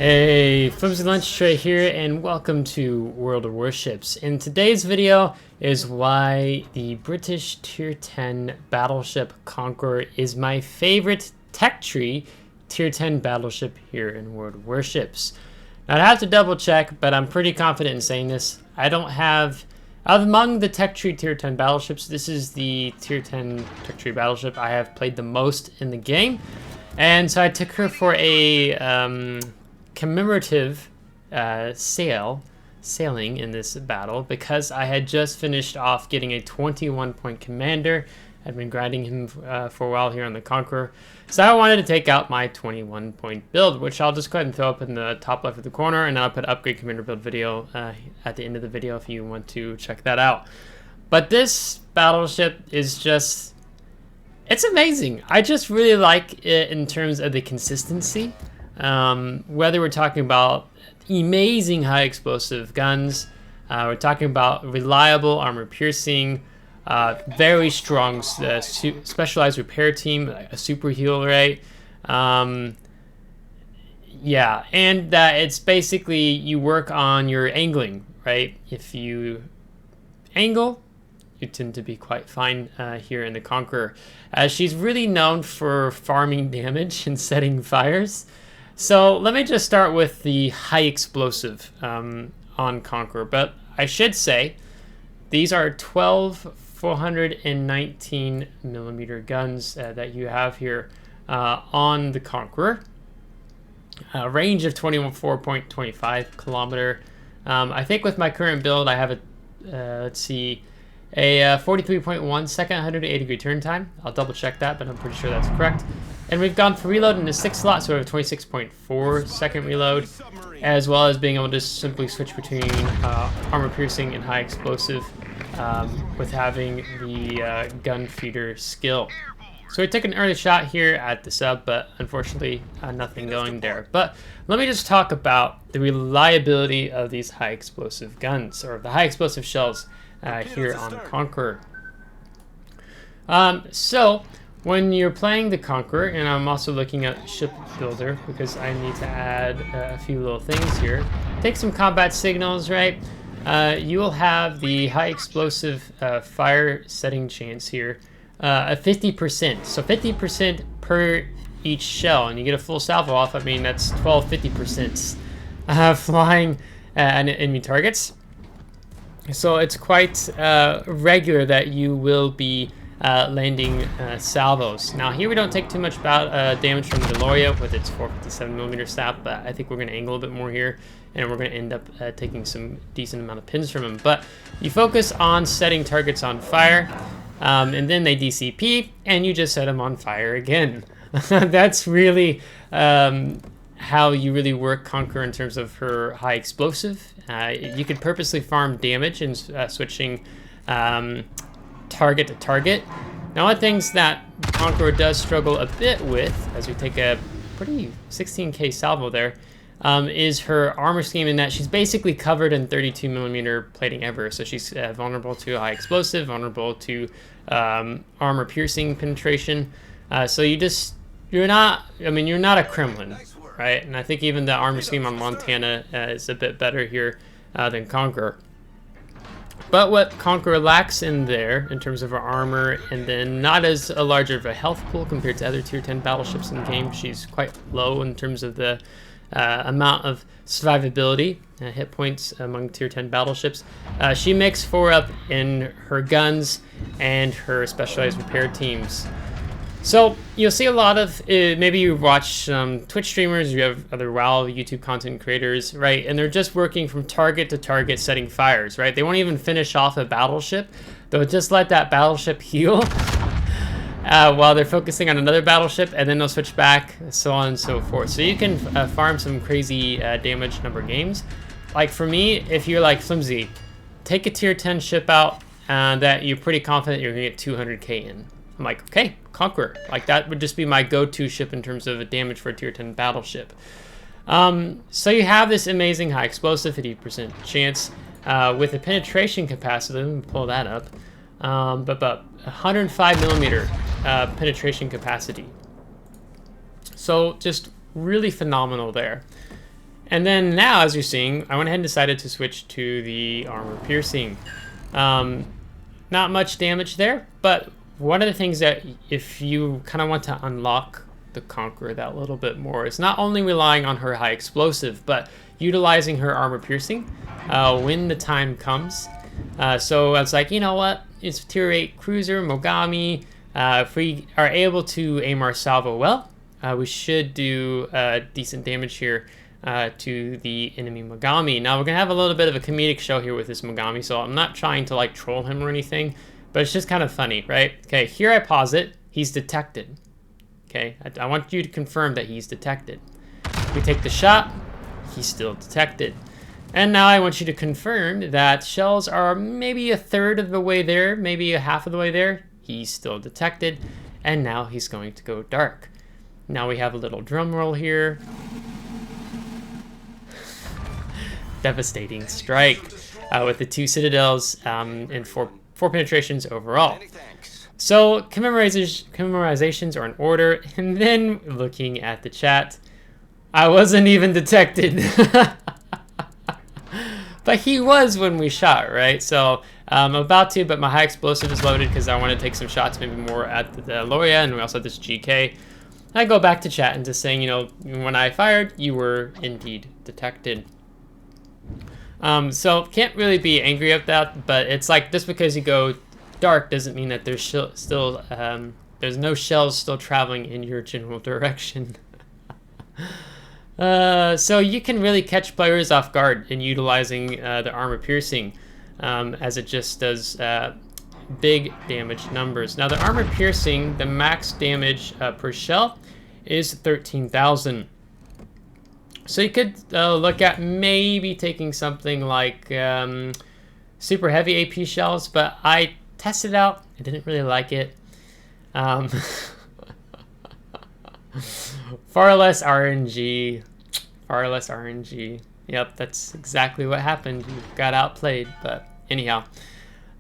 Hey, FlimsyLunchTray here, and welcome to World of Warships. In today's video is why the British Tier 10 Battleship Conqueror is my favorite tech tree Tier 10 battleship here in World of Warships. Now, I have to double check, but I'm pretty confident in saying this. I don't have, among the tech tree Tier 10 battleships, this is the Tier 10 tech tree battleship I have played the most in the game. And so I took her for a commemorative sailing in this battle because I had just finished off getting a 21-point commander. I'd been grinding him for a while here on the Conqueror. So I wanted to take out my 21-point build, which I'll just go ahead and throw up in the top left of the corner, and I'll put upgrade commander build video at the end of the video if you want to check that out. But this battleship is just, it's amazing. I just really like it in terms of the consistency. Whether we're talking about amazing high explosive guns, we're talking about reliable armor piercing, very strong specialized repair team, a super heal rate, yeah, and that it's basically you work on your angling, right? If you angle, you tend to be quite fine here in the Conqueror. She's really known for farming damage and setting fires. So let me just start with the high explosive on Conqueror, but I should say these are 12 419 millimeter guns that you have here on the Conqueror. Range of 24.25 kilometer. I think with my current build I have a, let's see, a 43.1 second 180 degree turn time. I'll double check that, but I'm pretty sure that's correct. And we've gone for reload in a 6 slot, so we have a 26.4 second reload, as well as being able to simply switch between armor piercing and high explosive with having the gun feeder skill. So we took an early shot here at the sub, but unfortunately nothing going there. But let me just talk about the reliability of these high explosive guns, or the high explosive shells here on Conqueror. So when you're playing the Conqueror, and I'm also looking at Ship Builder because I need to add a few little things here. Take some combat signals, right? You will have the high explosive fire setting chance here at 50%. So 50% per each shell, and you get a full salvo off. I mean, that's 12 50% flying at enemy targets. So it's quite regular that you will be landing salvos. Now here we don't take too much damage from the Deloria with its 457mm stat, but I think we're going to angle a bit more here, and we're going to end up taking some decent amount of pins from him. But you focus on setting targets on fire, and then they DCP, and you just set them on fire again. That's really how you really work Conqueror in terms of her high explosive. You could purposely farm damage and switching target to target. Now, one of the things that Conqueror does struggle a bit with, as we take a pretty 16k salvo there, is her armor scheme, in that she's basically covered in 32mm plating ever. So she's vulnerable to high explosive, vulnerable to armor piercing penetration. So you're not a Kremlin, right? And I think even the armor scheme on Montana is a bit better here than Conqueror. But what Conqueror lacks in there, in terms of her armor, and then not as a larger of a health pool compared to other Tier 10 battleships in the game. She's quite low in terms of the amount of survivability, hit points among Tier 10 battleships. She makes 4 up in her guns and her specialized repair teams. So you'll see a lot of, maybe you watch Twitch streamers, you have other WoW YouTube content creators, right? And they're just working from target to target setting fires, right? They won't even finish off a battleship. They'll just let that battleship heal while they're focusing on another battleship, and then they'll switch back, so on and so forth. So you can farm some crazy damage number games. Like for me, if you're like Flimsy, take a Tier 10 ship out that you're pretty confident you're gonna get 200k in. I'm like, okay, Conqueror. Like, that would just be my go-to ship in terms of damage for a Tier 10 battleship. So you have this amazing high explosive, 50% chance, with a penetration capacity. Let me pull that up. But about 105mm penetration capacity. So just really phenomenal there. And then now, as you're seeing, I went ahead and decided to switch to the armor piercing. Not much damage there, but one of the things that if you kind of want to unlock the Conqueror that little bit more is not only relying on her high explosive, but utilizing her armor piercing when the time comes. So I was like, you know what? It's tier 8 cruiser, Mogami. If we are able to aim our salvo well, we should do decent damage here to the enemy Mogami. Now we're gonna have a little bit of a comedic show here with this Mogami, so I'm not trying to like troll him or anything, but it's just kind of funny, right? Okay, here I pause it. He's detected. Okay, I want you to confirm that he's detected. We take the shot. He's still detected. And now I want you to confirm that shells are maybe a third of the way there, maybe a half of the way there. He's still detected, and now he's going to go dark. Now we have a little drum roll here. Devastating strike with the 2 citadels and 4 penetrations overall. So commemorizations are in order, and then looking at the chat, I wasn't even detected. But he was when we shot, right? So I'm about to, but my high explosive is loaded because I want to take some shots, maybe more at the Loria, and we also have this GK. I go back to chat and just saying, you know, when I fired, you were indeed detected. So can't really be angry at that, but it's like just because you go dark doesn't mean that there's still there's no shells still traveling in your general direction. So you can really catch players off guard in utilizing the armor piercing, as it just does big damage numbers. Now the armor piercing, the max damage per shell is 13,000. So you could look at maybe taking something like super heavy AP shells, but I tested it out. I didn't really like it. Far less RNG. Far less RNG. Yep, that's exactly what happened. You got outplayed, but anyhow.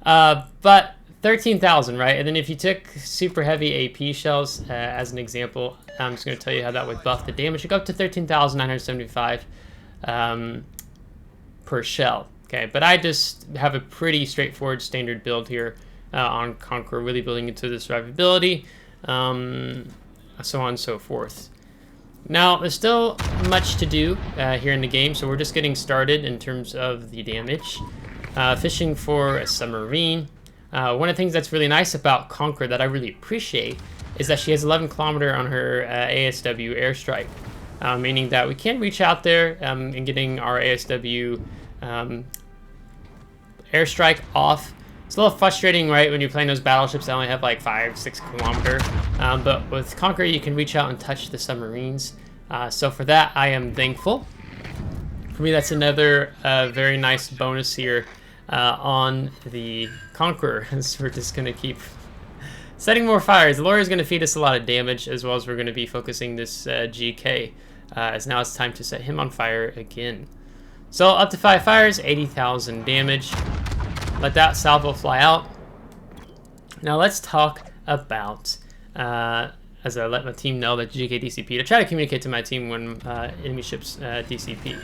But 13,000, right? And then if you took super heavy AP shells as an example, I'm just going to tell you how that would buff the damage. You go up to 13,975 per shell. Okay, but I just have a pretty straightforward standard build here on Conqueror, really building into the survivability, so on and so forth. Now, there's still much to do here in the game, so we're just getting started in terms of the damage. Fishing for a submarine. One of the things that's really nice about Conqueror that I really appreciate is that she has 11 kilometer on her ASW airstrike, meaning that we can reach out there and getting our ASW airstrike off. It's a little frustrating, right, when you're playing those battleships that only have like 5-6 kilometer, but with Conqueror you can reach out and touch the submarines. So for that I am thankful. For me, that's another very nice bonus here on the Conqueror, as we're just going to keep setting more fires. The Loria is going to feed us a lot of damage, as well as we're going to be focusing this GK, as now it's time to set him on fire again. So up to 5 fires, 80,000 damage. Let that salvo fly out. Now let's talk about, as I let my team know that GK DCP, to try to communicate to my team when enemy ships DCP.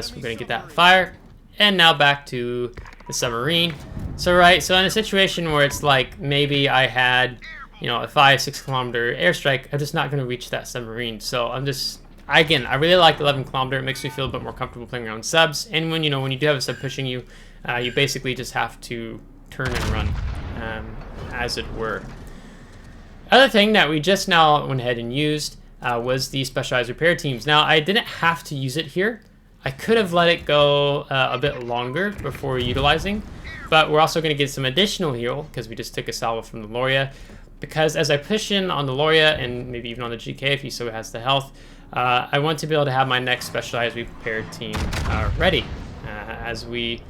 So we're going to get that fire. And now back to the submarine. So so in a situation where it's like maybe I had, you know, a 5-6 kilometer airstrike, I'm just not going to reach that submarine. So I'm just, again, I really like 11 kilometer. It makes me feel a bit more comfortable playing around subs. And when you do have a sub pushing you, you basically just have to turn and run, as it were. Other thing that we just now went ahead and used was the specialized repair teams. Now I didn't have to use it here. I could have let it go a bit longer before utilizing, but we're also going to get some additional heal because we just took a salvo from the Loria. Because as I push in on the Loria and maybe even on the GK if he still has the health, I want to be able to have my next specialized repair team ready as we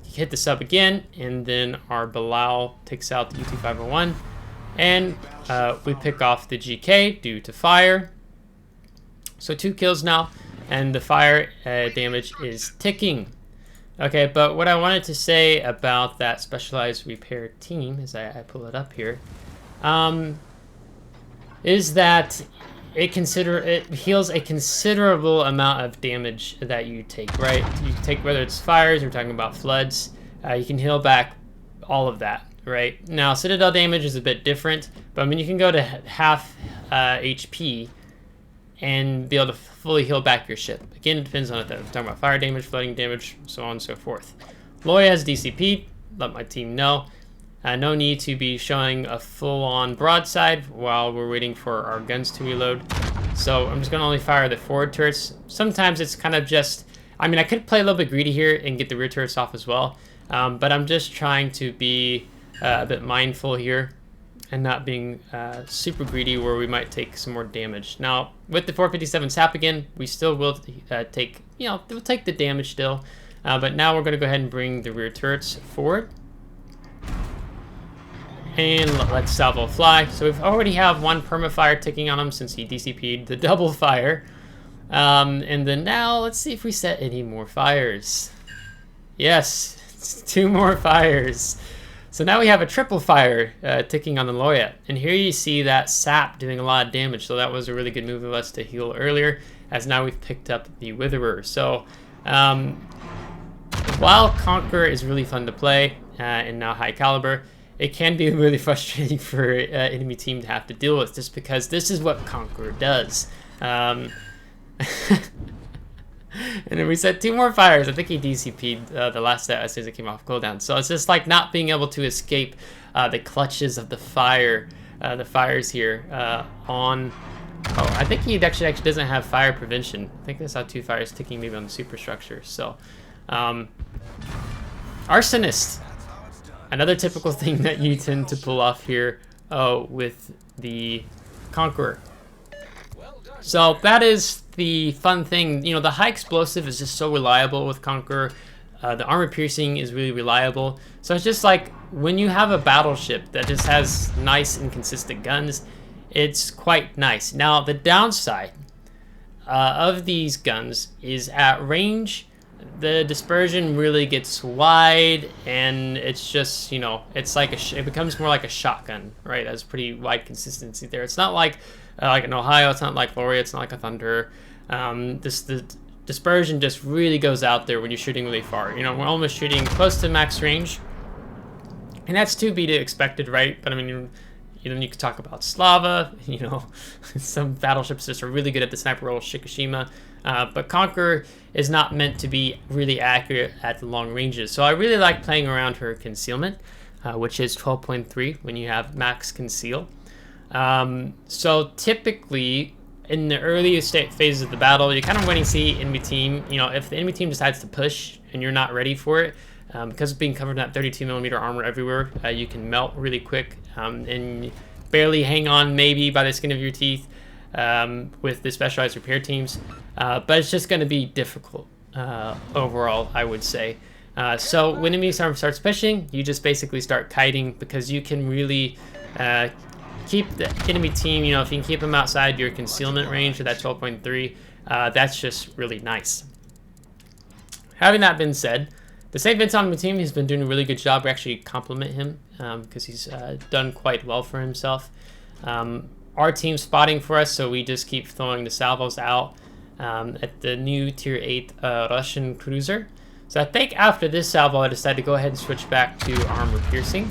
hit the sub again, and then our Bilal takes out the UT-501, and we pick off the GK due to fire. So 2 kills now. And the fire damage is ticking. Okay, but what I wanted to say about that specialized repair team, as I pull it up here, is that it heals a considerable amount of damage that you take, right? You take, whether it's fires, we're talking about floods, you can heal back all of that, right? Now, Citadel damage is a bit different, but I mean, you can go to half HP and be able to fully heal back your ship. Again, it depends on it though. We're talking about fire damage, flooding damage, so on and so forth. Loya has DCP, let my team know. No need to be showing a full-on broadside while we're waiting for our guns to reload. So I'm just gonna only fire the forward turrets. Sometimes it's kind of just, I mean, I could play a little bit greedy here and get the rear turrets off as well. But I'm just trying to be a bit mindful here and not being super greedy where we might take some more damage. Now, with the 457 SAP again, we still will take, you know, we'll take the damage still. But now we're gonna go ahead and bring the rear turrets forward. And let Salvo fly. So we've already have one permafire ticking on him since he DCP'd the double fire. And then now, let's see if we set any more fires. Yes, it's 2 more fires. So now we have a triple fire ticking on the Loya. And here you see that sap doing a lot of damage. So that was a really good move of us to heal earlier, as now we've picked up the Witherer. So while Conqueror is really fun to play and now high caliber, it can be really frustrating for an enemy team to have to deal with, just because this is what Conqueror does. And then we set 2 more fires. I think he DCP'd the last set as soon as it came off cooldown. So it's just like not being able to escape the clutches of the fires here on... Oh, I think he actually doesn't have fire prevention. I think I saw 2 fires ticking maybe on the superstructure. So, Arsonist. Another typical thing that you tend to pull off here with the Conqueror. So that is the fun thing. You know, the high explosive is just so reliable with Conqueror. The armor piercing is really reliable. So it's just like when you have a battleship that just has nice and consistent guns, it's quite nice. Now, the downside of these guns is at range, the dispersion really gets wide, and it's just, you know, it's like it becomes more like a shotgun, right? There's pretty wide consistency there. It's not like an Ohio, it's not like Gloria, it's not like a Thunder. The dispersion just really goes out there when you're shooting really far. You know, we're almost shooting close to max range, and that's to be expected, right? But I mean, you could talk about Slava, you know, some battleships just are really good at the sniper role, Shikishima. But Conqueror is not meant to be really accurate at the long ranges. So I really like playing around her concealment, which is 12.3 when you have max conceal. So typically, in the earliest phases of the battle, you kind of waiting to see enemy team. You know, if the enemy team decides to push and you're not ready for it, because of being covered in that 32mm armor everywhere, you can melt really quick and barely hang on maybe by the skin of your teeth with the specialized repair teams. But it's just going to be difficult overall, I would say. So when enemy starts pushing, you just basically start kiting, because you can really keep the enemy team, you know, if you can keep them outside your concealment range of that 12.3, that's just really nice. Having that been said, the St. Vincent on the team has been doing a really good job. We actually compliment him because he's done quite well for himself. Our team's spotting for us, so we just keep throwing the salvos out at the new tier 8 Russian cruiser. So I think after this salvo, I decided to go ahead and switch back to armor piercing.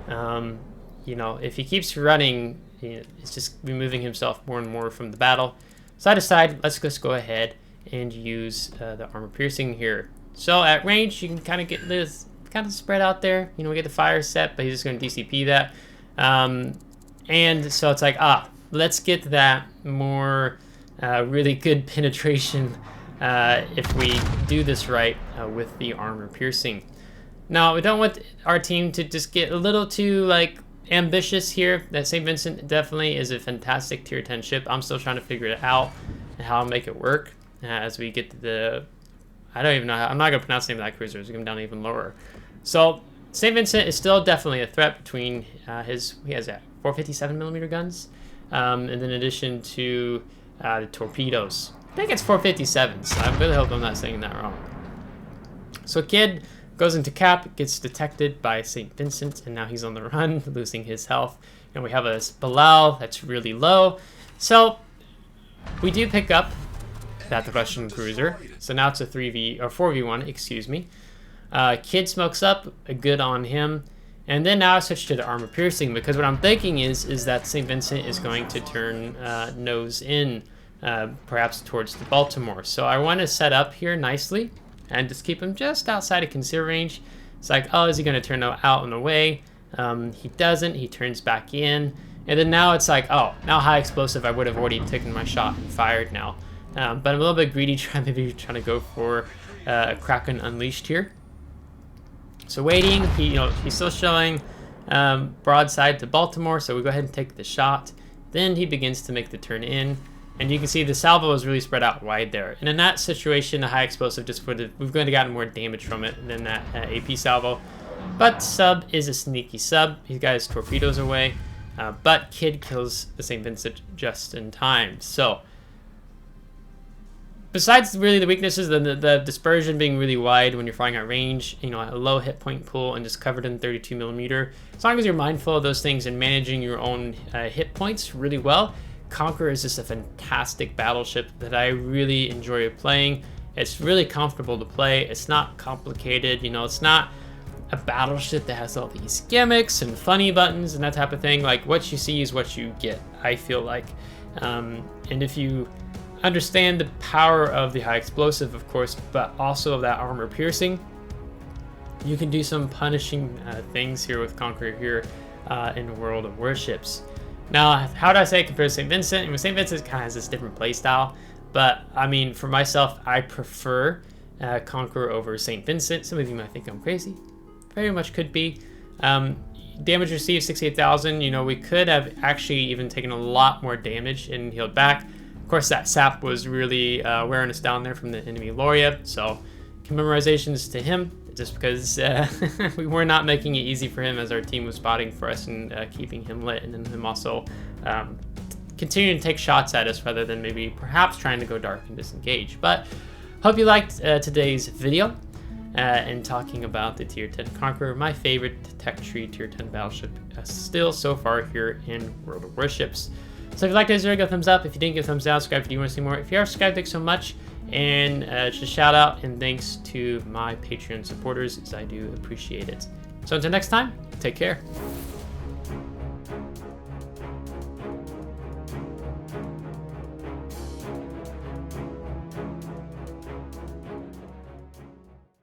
You know, if he keeps running, it's just removing himself more and more from the battle. So I decided, let's just go ahead and use the armor piercing here. So at range, you can kind of get this kind of spread out there. You know, we get the fire set, but he's just going to DCP that. And so it's like, let's get that more really good penetration if we do this right with the armor piercing. Now, we don't want our team to just get a little too, like, ambitious here. That St. Vincent definitely is a fantastic tier 10 ship. I'm still trying to figure it out and how to make it work as we get to the... I don't even know how, I'm not going to pronounce the name of that cruiser, so we come down even lower. So, St. Vincent is still definitely a threat between he has 457mm guns, and then in addition to the torpedoes. I think it's 457s, so I really hope I'm not saying that wrong. So Kid goes into cap, gets detected by St. Vincent, and now he's on the run, losing his health. And we have a Bilal that's really low. So We do pick up that Russian cruiser, so now it's a 4v1, excuse me. Kid smokes up, a good on him, and then now I switch to the armor piercing, because what I'm thinking is that St. Vincent is going to turn nose in, perhaps towards the Baltimore. So I want to set up here nicely and just keep him just outside of conceal range. It's like, oh, is he going to turn out and away? He doesn't. He turns back in. And then now it's like, oh, now high explosive. I would have already taken my shot and fired now. But I'm a little bit greedy, maybe trying to go for Kraken Unleashed here. So waiting, he's still showing broadside to Baltimore, so we go ahead and take the shot. Then he begins to make the turn in, and you can see the salvo is really spread out wide there. And in that situation, the high explosive we've going to gotten more damage from it than that AP salvo. But sub is a sneaky sub. He's got his torpedoes away, but Kid kills the St. Vincent just in time. So besides really the weaknesses, the dispersion being really wide when you're flying at range, a low hit point pool and just covered in 32mm. As long as you're mindful of those things and managing your own hit points really well, Conqueror is just a fantastic battleship that I really enjoy playing. It's really comfortable to play. It's not complicated. It's not a battleship that has all these gimmicks and funny buttons and that type of thing. Like, what you see is what you get, I feel like. And if you understand the power of the high explosive, of course, but also of that armor piercing, you can do some punishing things here with Conqueror here in World of Warships. Now, how do I say it compared to St. Vincent? St. Vincent kind of has this different play style, but I mean, for myself, I prefer Conqueror over St. Vincent. Some of you might think I'm crazy. Very much could be. Damage received 68,000. We could have actually even taken a lot more damage and healed back. Of course, that sap was really wearing us down there from the enemy Lauria, so commemorizations to him, just because we were not making it easy for him as our team was spotting for us and keeping him lit, and then him also continuing to take shots at us rather than maybe perhaps trying to go dark and disengage. But hope you liked today's video and talking about the Tier 10 Conqueror, my favorite tech tree Tier 10 battleship still so far here in World of Warships. So if you liked this video, give a thumbs up. If you didn't, give a thumbs down. Subscribe if you want to see more. If you are subscribed, thanks so much. And just a shout out and thanks to my Patreon supporters, as I do appreciate it. So until next time, take care.